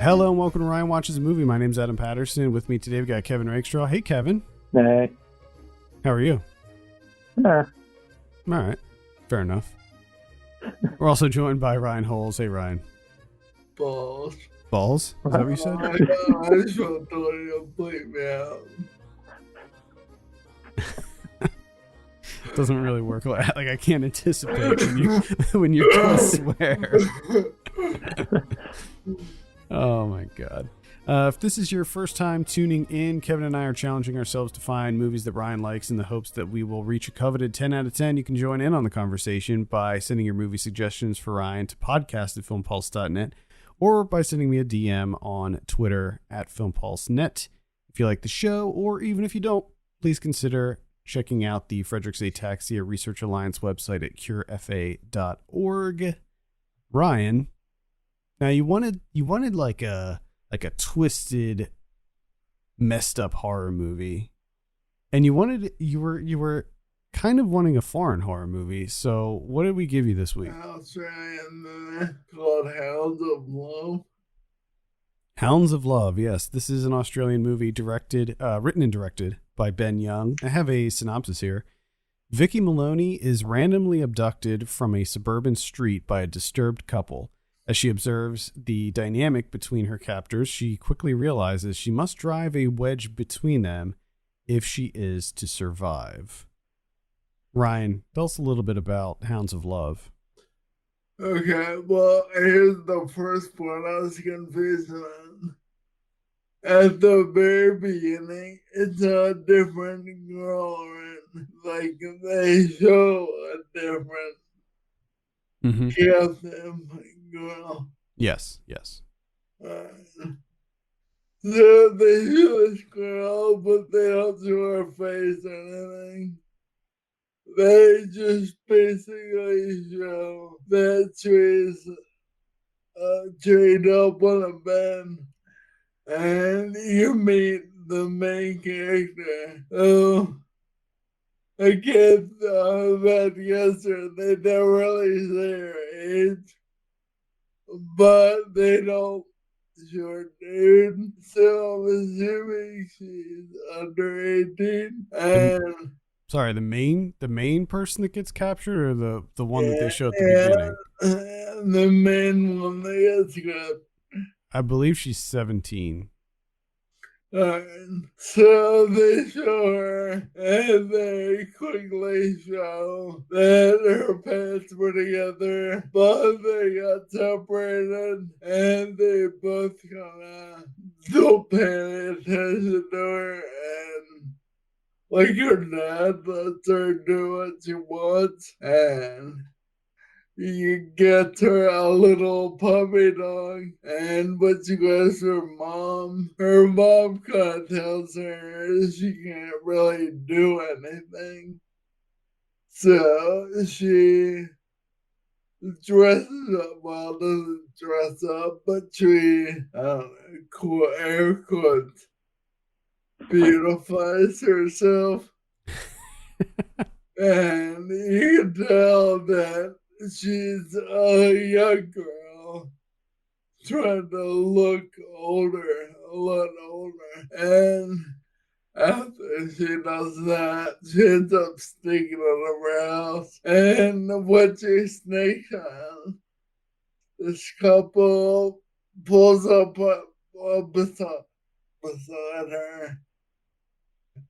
Hello and welcome to Ryan Watches a Movie. My name's Adam Patterson. With me today, we've got Kevin Rakestraw. Hey, Kevin. Hey. How are you? Nah. All right. Fair enough. We're also joined by Ryan Holes. Hey, Ryan. Balls. Balls? Is that what you said? I just want to bleep me out. Doesn't really work like I can't anticipate when you're gonna swear. Oh my god. If this is your first time tuning in, Kevin and I are challenging ourselves to find movies that Ryan likes in the hopes that we will reach a coveted 10 out of 10. You can join in on the conversation by sending your movie suggestions for Ryan to podcast@filmpulse.net or by sending me a DM on Twitter @filmpulsenet. If you like the show, or even if you don't, please consider checking out the Frederick's Ataxia Research Alliance website at curefa.org. Ryan, now you wanted like a twisted, messed up horror movie, and you were kind of wanting a foreign horror movie. So what did we give you this week? Australian called Hounds of Love. Hounds of Love, yes. This is an Australian movie written and directed by Ben Young. I have a synopsis here. Vicky Maloney is randomly abducted from a suburban street by a disturbed couple. As she observes the dynamic between her captors, she quickly realizes she must drive a wedge between them if she is to survive. Ryan, tell us a little bit about Hounds of Love. Okay, well, here's the first part I was confused on. At the very beginning, it's a different girl, and like they show a different Captain girl. Yes. So they show this girl, but they don't show her face or anything. They just basically show that she's chained up on a bed, and you meet the main character. Oh, I can't bet yesterday they never really say her age, but they don't show her dude. So I'm assuming she's under 18, and sorry, the main person that gets captured, or the one that they show at the beginning? The main one that gets captured. I believe she's 17. So they show her, and they quickly show that her parents were together, but they got separated, and they both kind of don't pay attention to her, and like her dad lets her do what she wants, and you get her a little puppy dog, and when she goes to her mom kind of tells her she can't really do anything. So she dresses up, well, doesn't dress up, but she, air quotes, beautifies herself. And you can tell that she's a young girl trying to look older, a lot older. And after she does that, she ends up sneaking out of her house. And when she sneaks out, this couple pulls up beside her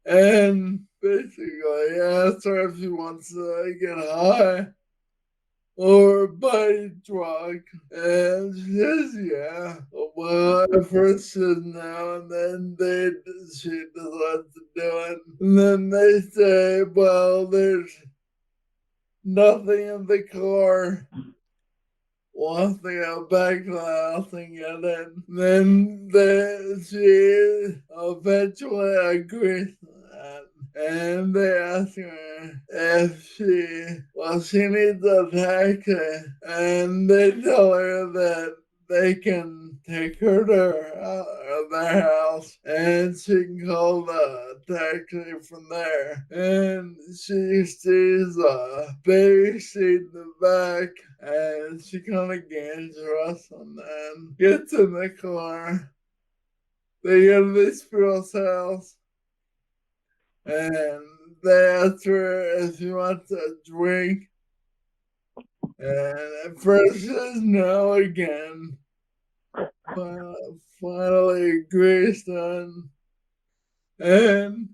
and basically asks her if she wants to get high or buy a drug, and she says yeah. Well, at first she says no, and then she decides to do it. And then they say, well, there's nothing in the car. We'll have to go back to the house and get it. Then she eventually agrees to that. And they ask her if she needs a taxi. And they tell her that they can take her to their house and she can call the taxi from there. And she sees a baby seat in the back and she kind of gains trust on that. Gets in the car. They go to this girl's house and they ask her if she wants a drink. And at first she says no again. Finally agrees on. And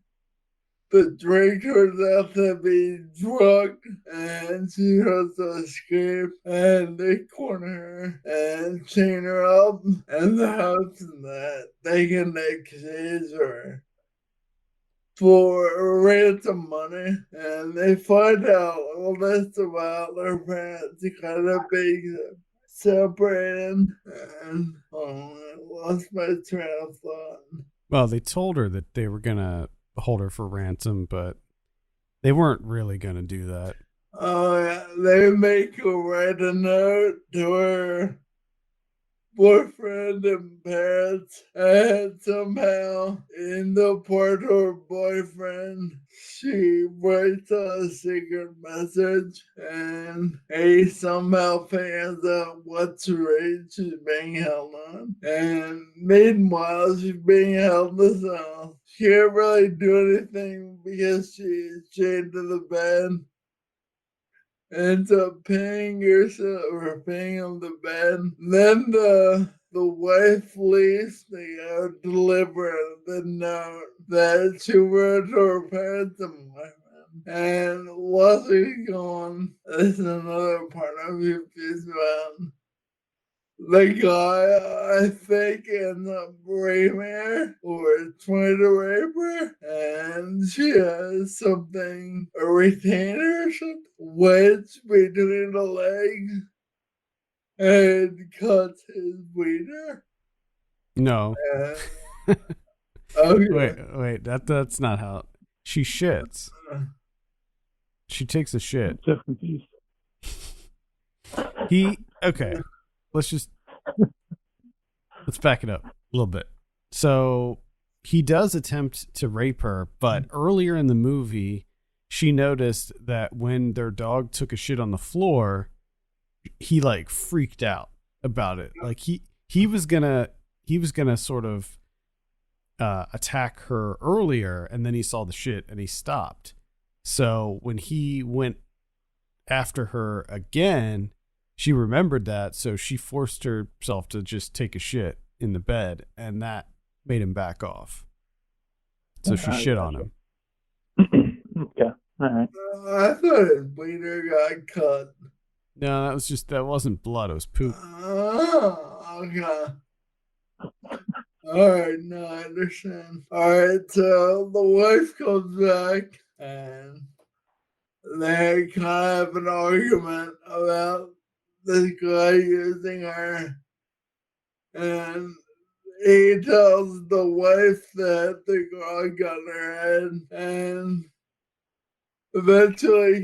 the drink turns out to be drunk, and she has to escape, and they corner her and chain her up in the house that they can exchange her for ransom money, and they find out all this about their parents kind of being separated, and I lost my train of thought. Well, they told her that they were gonna hold her for ransom, but they weren't really gonna do that. Oh yeah, they make her write a note to her boyfriend and parents, and somehow in the part of her boyfriend, she writes a secret message, and he somehow figures out what's right she's being held on. And meanwhile, she's being held to cell. She can't really do anything because she's chained to the bed. Ends up paying yourself or paying on the bed. Then the wife leaves to deliver the note that she wrote to her parents and boyfriend. And while she's gone, this is another part of your piece about the guy, I think, ends up raping her or trying to rape her, and she has something, a retainer or something, wedged between the legs and cuts his wiener. No. Okay. Wait. That's not how she shits. She takes a shit. I'm so confused. Okay. Let's back it up a little bit. So he does attempt to rape her, but earlier in the movie, she noticed that when their dog took a shit on the floor, he like freaked out about it. Like he was gonna sort of attack her earlier, and then he saw the shit and he stopped. So when he went after her again, she remembered that, so she forced herself to just take a shit in the bed, and that made him back off. So she shit on him. Okay, all right. I thought his wiener got cut. No, that wasn't blood, it was poop. Okay. Alright, no, I understand. Alright, so the wife comes back and they kind of have an argument about this guy using her. And he tells the wife that the girl got her head, and eventually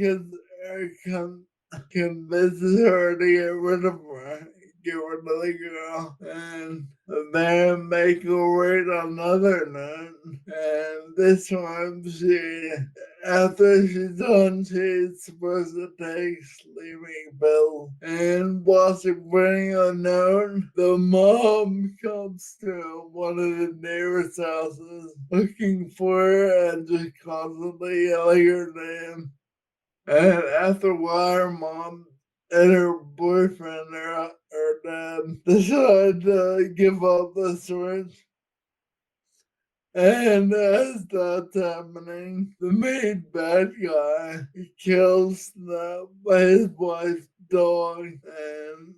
convinces her to get rid of the girl, and then make her wait another night. And this time, after she's done, she's supposed to take sleeping pills. And while she's writing a note, the mom comes to one of the neighbors' houses looking for her and just constantly yelling her name. And after a while, her mom and her boyfriend, her dad, decide to give up the search. And as that's happening, the main bad guy kills his wife's dog, and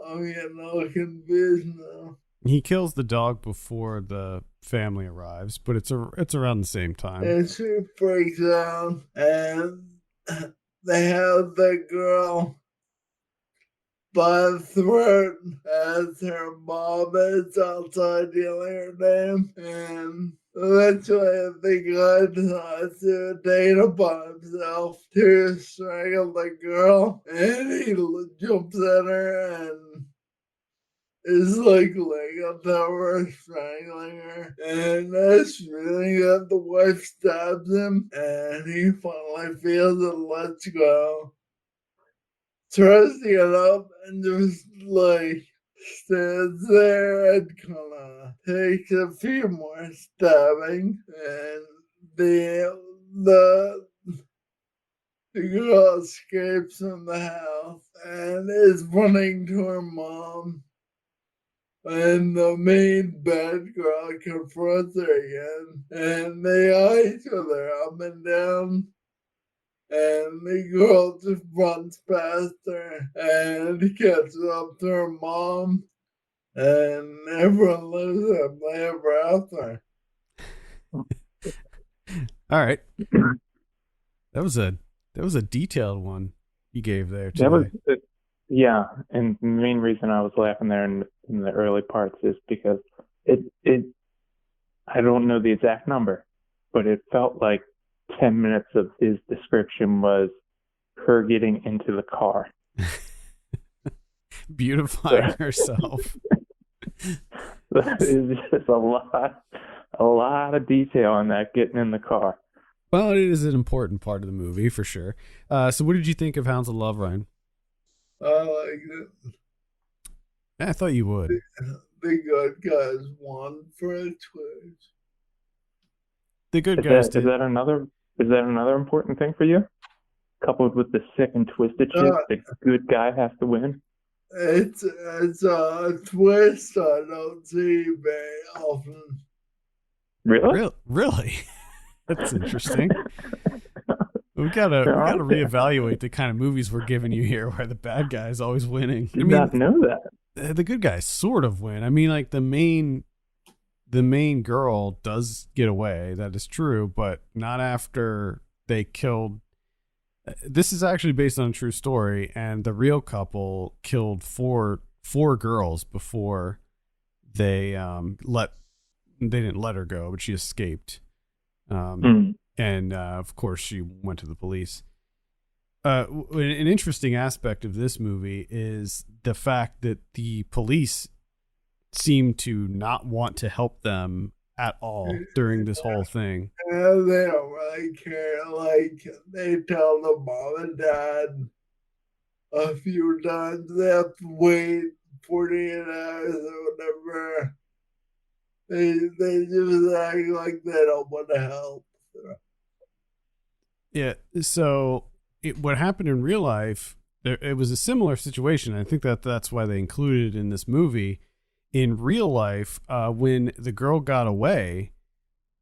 I'm getting all confused now. He kills the dog before the family arrives, but it's around the same time. And she freaks out, and they have the girl by the throat as her mom is outside yelling her name, and eventually the guy decides to take it upon himself to strangle the girl, and he jumps at her and is like laying on top of her, strangling her, and that's feeling that the wife stabs him, and he finally feels it, lets go, tries to get up, and just like stands there and kind of takes a few more stabbing, and the the girl escapes from the house and is running to her mom. And the main bad girl confronts her again, and they eye each other up and down. And the girl just runs past her and catches up to her mom, and everyone lives happily ever after. All right. That was a detailed one you gave there today. That was, yeah, and the main reason I was laughing there in the early parts is because it I don't know the exact number, but it felt like 10 minutes of his description was her getting into the car. Beautifying herself. It's just a lot of detail on that getting in the car. Well, it is an important part of the movie for sure. So what did you think of Hounds of Love, Ryan? I like it. I thought you would. The good guys won for a twist. The good guys did. Is that another important thing for you? Coupled with the sick and twisted shit, the good guy has to win. It's a twist I don't see very often. Really? Really? That's interesting. We gotta reevaluate the kind of movies we're giving you here, where the bad guy is always winning. Did not know that. The good guys sort of win. I mean, like the main girl does get away. That is true, but not after they killed. This is actually based on a true story, and the real couple killed four girls before they didn't let her go, but she escaped. And of course, she went to the police. An interesting aspect of this movie is the fact that the police seem to not want to help them at all during this whole thing. And they don't really care. Like, they tell the mom and dad a few times they have to wait 48 hours or whatever. They just act like they don't want to help. Yeah, so what happened in real life, it was a similar situation. I think that's why they included it in this movie. In real life, when the girl got away,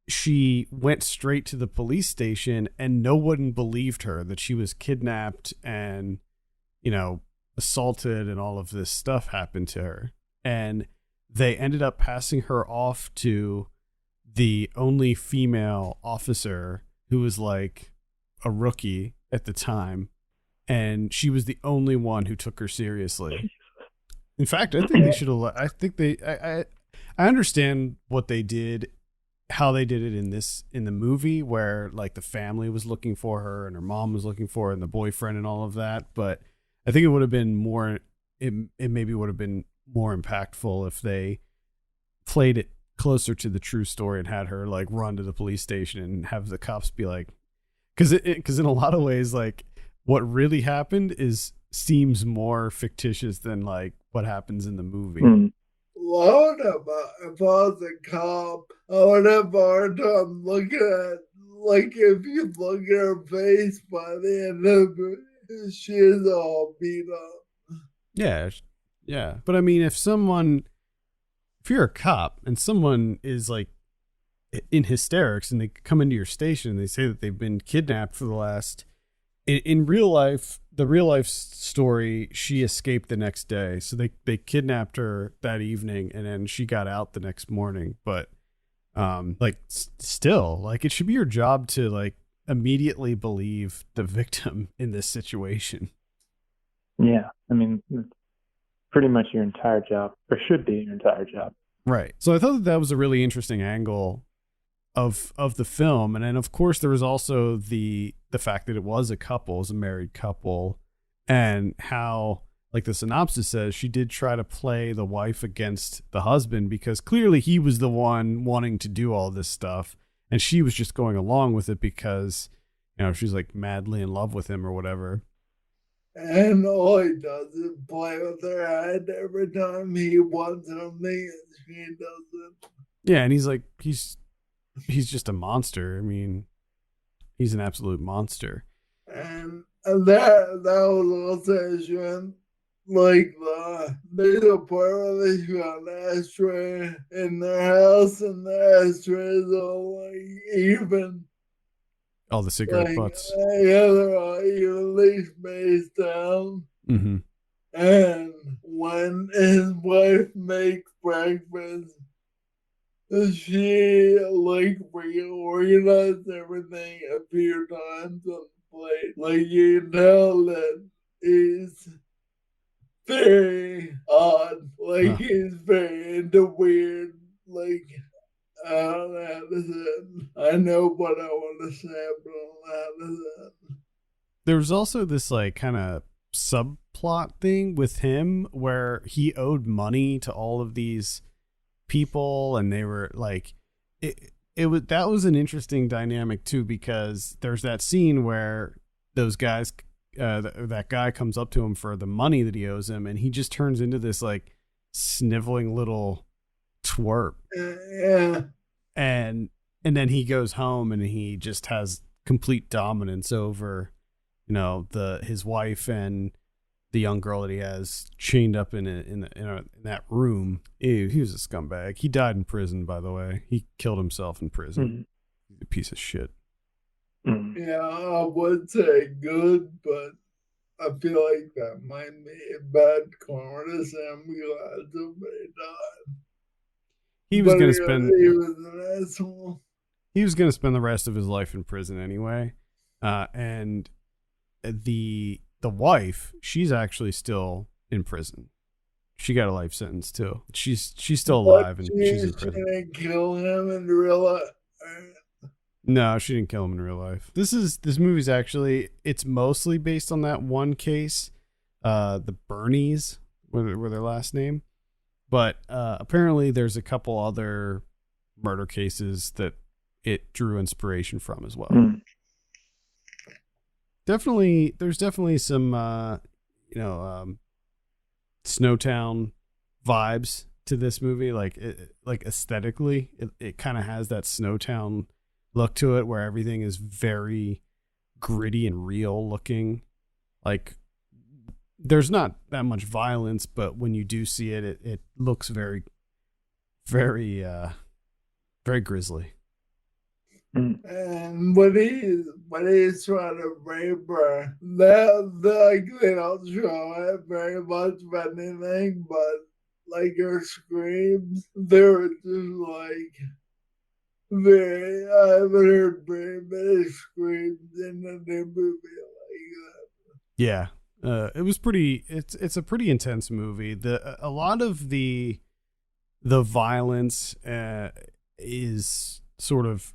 she went straight to the police station, and no one believed her that she was kidnapped and, assaulted, and all of this stuff happened to her. And they ended up passing her off to the only female officer, who was like a rookie at the time, and she was the only one who took her seriously. In fact, I think they should have. I understand what they did, how they did it in the movie, where like the family was looking for her and her mom was looking for her and the boyfriend and all of that. But I think it would have been more. It maybe would have been more impactful if they played it closer to the true story and had her like run to the police station and have the cops be like, because in a lot of ways, like what really happened seems more fictitious than like what happens in the movie. Well, if I was a cop, I would have a hard time looking at, like, if you look at her face by the end of it, she is all beat up. Yeah. But I mean, if you're a cop and someone is like in hysterics and they come into your station and they say that they've been kidnapped for the last, in real life, the real life story, she escaped the next day. So they kidnapped her that evening and then she got out the next morning. But still, like, it should be your job to like immediately believe the victim in this situation. Yeah. I mean, it's pretty much your entire job, or should be your entire job. Right. So I thought that was a really interesting angle of the film. And then of course there was also the fact that it was a married couple, and how like the synopsis says, she did try to play the wife against the husband because clearly he was the one wanting to do all this stuff. And she was just going along with it because, she's like madly in love with him or whatever. And all he does is play with her head every time he wants something and she doesn't. Yeah, and he's like, he's just a monster. I mean, he's an absolute monster. And that was also like there's a part where they got an ashtray in their house, and the ashtrays all like even. All the cigarette butts. Yeah, they're all evenly spaced out. Mm-hmm. And when his wife makes breakfast, she like reorganized everything a few times on the plate. Like you can tell that he's very odd. Like he's very into weird, like I don't know how to say it. I know what I want to say, but I don't know how to say it. There's also this like kind of subplot thing with him where he owed money to all of these people, and they were like, that was an interesting dynamic too, because there's that scene where those guys, that guy comes up to him for the money that he owes him, and he just turns into this like sniveling little twerp. Yeah. And then he goes home and he just has complete dominance over, his wife and the young girl that he has chained up in that room. Ew, he was a scumbag. He died in prison, by the way. He killed himself in prison. Mm-hmm. He's a piece of shit. Mm-hmm. Yeah, I would say good, but I feel like that might be a bad karma to say I'm glad somebody died. He was going to spend. He was an asshole. He was going to spend the rest of his life in prison anyway, and the wife, she's actually still in prison. She got a life sentence too. She's still alive, and she's in prison. She didn't kill him in real life. No, she didn't kill him in real life. This movie's actually, it's mostly based on that one case, the Bernies were their last name, but apparently there's a couple other murder cases that it drew inspiration from as well. Mm. There's definitely some Snowtown vibes to this movie, like aesthetically it kind of has that Snowtown look to it, where everything is very gritty and real looking. Like there's not that much violence, but when you do see it, it looks very, very, very grisly. And when he's trying to rape her, they don't show it very much of anything, but like her screams, they're just like very. I haven't heard very many screams in a new movie like that. Yeah, it was pretty. It's a pretty intense movie. A lot of the violence is sort of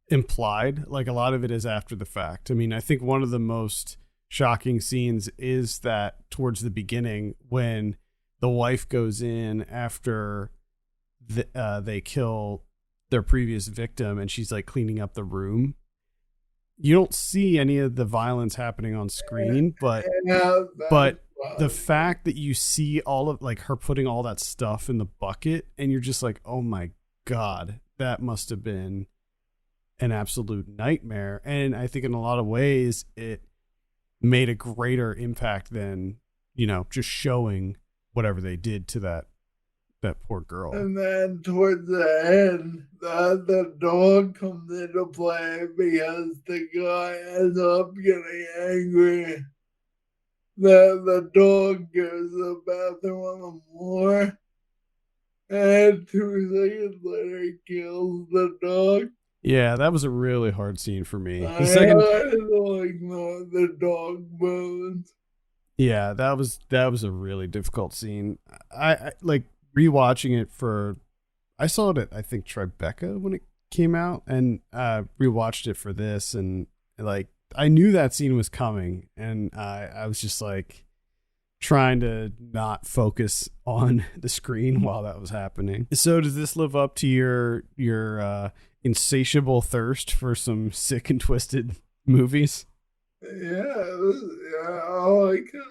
implied. Like a lot of it is after the fact. I mean, I think one of the most shocking scenes is that towards the beginning when the wife goes in after they kill their previous victim, and she's like cleaning up the room. You don't see any of the violence happening on screen, but the fact that you see all of like her putting all that stuff in the bucket, and you're just like, oh my God, that must have been an absolute nightmare. And I think in a lot of ways it made a greater impact than, just showing whatever they did to that poor girl. And then towards the end, the dog comes into play because the guy ends up getting angry. The dog goes to the bathroom on the floor, and 2 seconds later he kills the dog. Yeah, that was a really hard scene for me. I didn't like the dog bones. Yeah, that was a really difficult scene. I like rewatching it I saw it at, I think, Tribeca when it came out, and rewatched it for this, and like I knew that scene was coming, and I was just like, trying to not focus on the screen while that was happening. So does this live up to your insatiable thirst for some sick and twisted movies? Yeah, I like it.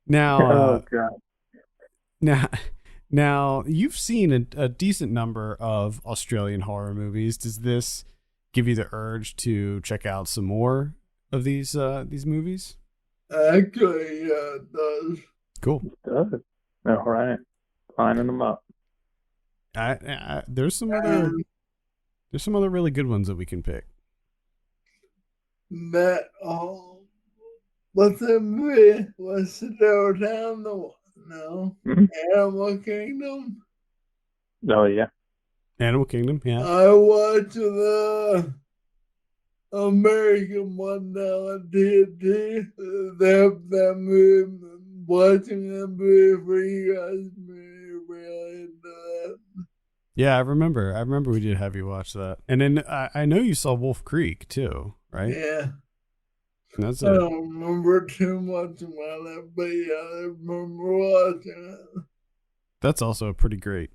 Now, oh God. now you've seen a decent number of Australian horror movies. Does this give you the urge to check out some more of these movies? Actually, yeah, it does. Cool. It does. All right. Lining them up. There's some other really good ones that we can pick. That what's that movie? What's the door down the no? Animal Kingdom. Oh yeah. Animal Kingdom, yeah. I watched the American one now on TNT. That movie, watching that movie for you guys, really into that. Yeah, I remember we did have you watch that. And then I know you saw Wolf Creek too, right? Yeah. That's I don't remember too much about it, but yeah, I remember watching it. That's also a pretty great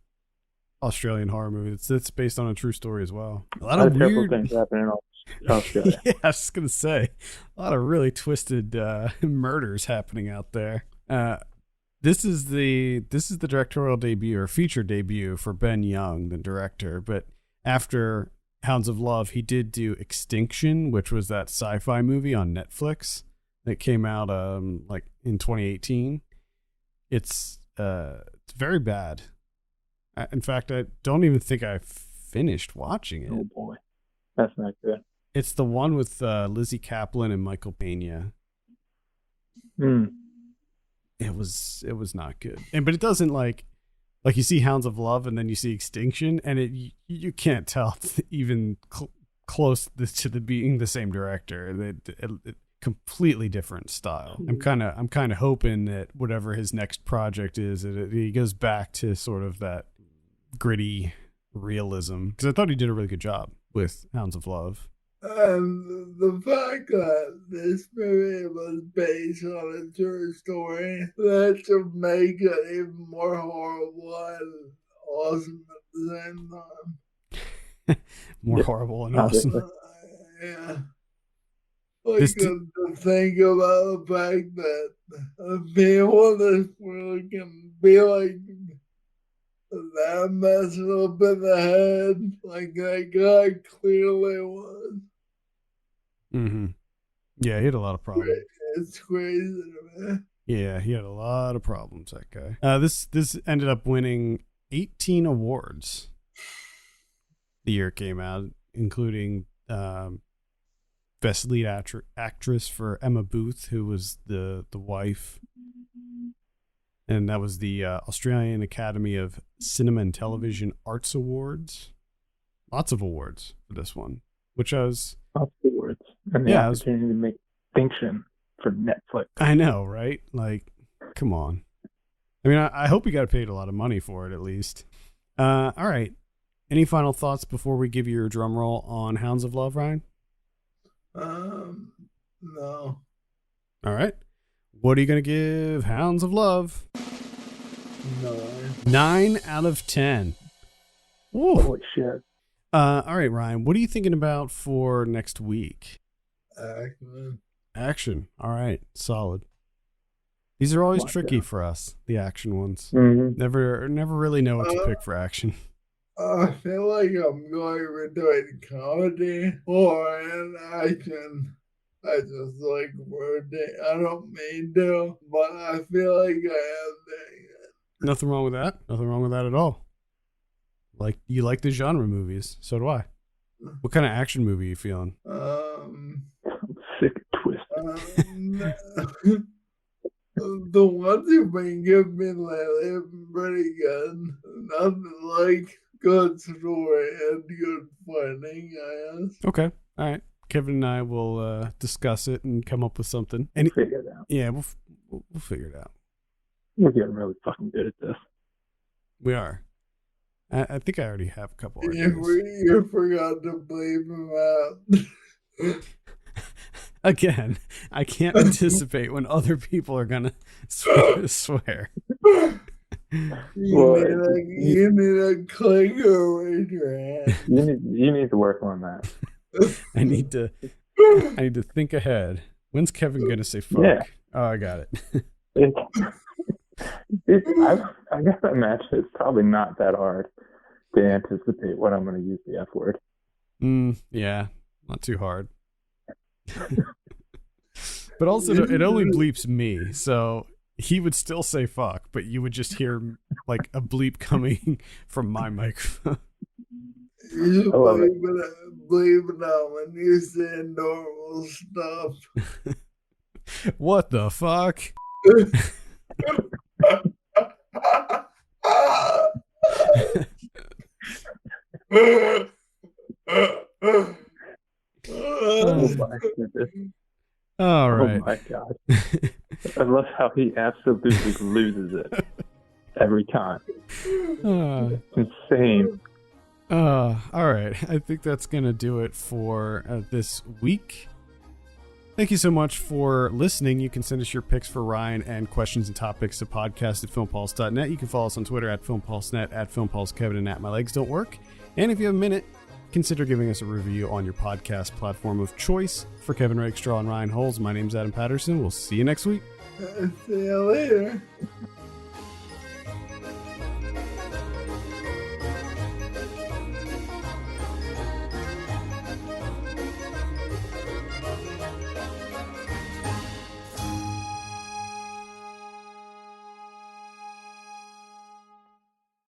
Australian horror movie. It's based on a true story as well. A lot of of terrible weird things happening in Australia. Yeah, I was just gonna say a lot of really twisted murders happening out there. This is the directorial debut or feature debut for Ben Young, the director. But after Hounds of Love, he did do Extinction, which was that sci-fi movie on Netflix that came out like in 2018. It's very bad. In fact, I don't even think I finished watching it. Oh boy, that's not good. It's the one with Lizzie Kaplan and Michael Pena. It was not good, but it doesn't like you see Hounds of Love and then you see Extinction, and you can't tell it's even close to being the same director. It completely different style. I'm kind of hoping that whatever his next project is, he goes back to sort of that gritty realism, because I thought he did a really good job with Hounds of Love. And the fact that this movie was based on a true story, that should make it even more horrible and awesome at the same time. More horrible and awesome. Yeah. Like to think about the fact that people in this world can be like that messed up in the head, like that guy clearly was. Mm-hmm. Yeah, he had a lot of problems. It's crazy, man. Yeah, he had a lot of problems, that guy. This ended up winning 18 awards the year it came out, including Best Lead Actress for Emma Booth, who was the wife. And that was the Australian Academy of Cinema and Television Arts Awards. Lots of awards for this one, which I was... Lots of awards. And the opportunity to make Extinction for Netflix. I know, right? Like, come on. I mean, I hope he got paid a lot of money for it, at least. All right. Any final thoughts before we give you your drum roll on Hounds of Love, Ryan? No. All right. What are you going to give Hounds of Love? 9 out of 10. Whoa. Holy shit. All right, Ryan, what are you thinking about for next week? Action. All right. Solid. These are always tricky for us, the action ones. Mm-hmm. Never really know what to pick for action. I feel like I'm going between comedy or an action. I just like wording. I don't mean to, but I feel like I am doing it. Nothing wrong with that. Nothing wrong with that at all. Like, you like the genre movies. So do I. What kind of action movie are you feeling? Sick twist. The ones you've been giving me lately have been pretty good. Nothing like good story and good fighting, I guess. Okay. All right. Kevin and I will discuss it and come up with something. And we'll figure it out. Yeah, we'll figure it out. We're getting really fucking good at this. We are. I think I already have a couple ideas. You forgot to bleep him out. Again, I can't anticipate when other people are gonna swear. You need a clicker with your hand. You need to work on that. I need to think ahead. When's Kevin gonna say fuck? Yeah. Oh, I got it. I gotta imagine it's probably not that hard to anticipate when I'm going to use the F word. Yeah, not too hard. But also, it only bleeps me, so he would still say fuck, but you would just hear like a bleep coming from my microphone. You bleep it out when you say normal stuff. What the fuck? Oh my goodness. All right. Oh my god. I love how he absolutely loses it every time. It's insane. All right. I think that's going to do it for this week. Thank you so much for listening. You can send us your picks for Ryan and questions and topics to podcast@filmpulse.net. You can follow us on Twitter @filmpulsenet, @filmpulsekevin, and @mylegsdon'twork. And if you have a minute, consider giving us a review on your podcast platform of choice. For Kevin Rakestraw and Ryan Holes, my name's Adam Patterson. We'll see you next week. See you later.